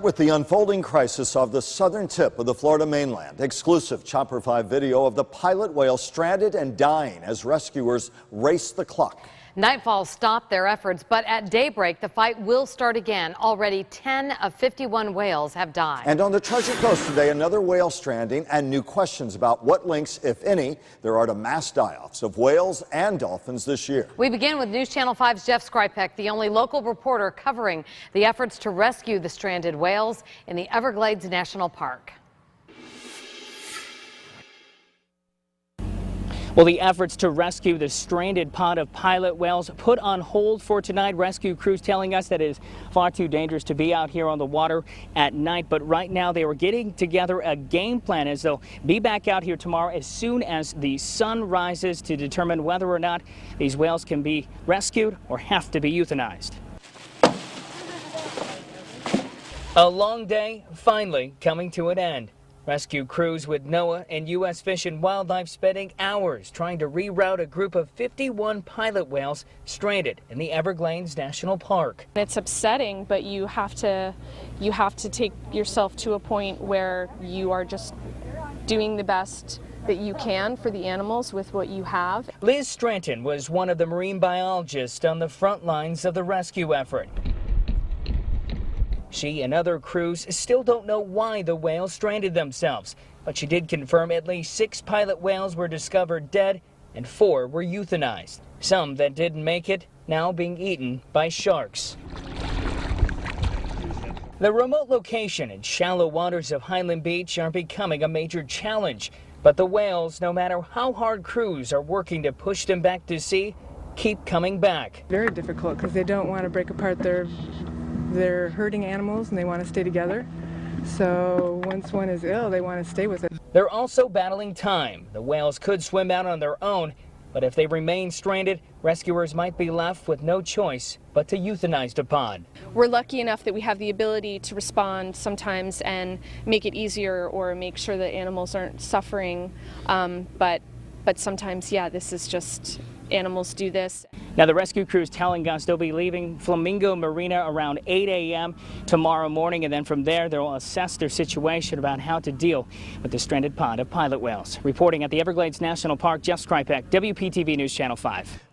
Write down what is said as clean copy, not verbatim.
With the unfolding crisis of the southern tip of the Florida mainland, exclusive Chopper 5 video of the pilot whale stranded and dying as rescuers race the clock. Nightfall stopped their efforts, but at daybreak, the fight will start again. Already 10 of 51 whales have died. And on the Treasure Coast today, another whale stranding and new questions about what links, if any, there are to mass die-offs of whales and dolphins this year. We begin with News Channel 5's Jeff Skryzpek, the only local reporter covering the efforts to rescue the stranded whales in the Everglades National Park. Well, the efforts to rescue the stranded pod of pilot whales put on hold for tonight. Rescue crews telling us that it is far too dangerous to be out here on the water at night. But right now they were getting together a game plan as they'll be back out here tomorrow as soon as the sun rises to determine whether or not these whales can be rescued or have to be euthanized. A long day finally coming to an end. Rescue crews with NOAA and U.S. Fish and Wildlife spending hours trying to reroute a group of 51 pilot whales stranded in the Everglades National Park. It's upsetting, but you have to take yourself to a point where you are just doing the best that you can for the animals with what you have. Liz Stranton was one of the marine biologists on the front lines of the rescue effort. She and other crews still don't know why the whales stranded themselves, but she did confirm at least 6 pilot whales were discovered dead and 4 were euthanized. Some that didn't make it now being eaten by sharks. The remote location and shallow waters of Highland Beach are becoming a major challenge, but the whales, no matter how hard crews are working to push them back to sea, keep coming back. Very difficult because they don't want to break apart they're herding animals and they want to stay together. So once one is ill, they want to stay with it. They're also battling time. The whales could swim out on their own, but if they remain stranded, rescuers might be left with no choice but to euthanize the pod. We're lucky enough that we have the ability to respond sometimes and make it easier or make sure that animals aren't suffering. But sometimes, yeah, this is just animals do this. Now, the rescue crew is telling us they'll be leaving Flamingo Marina around 8 a.m. tomorrow morning, and then from there they'll assess their situation about how to deal with the stranded pod of pilot whales. Reporting at the Everglades National Park, Jeff Skryzpek, WPTV News Channel 5.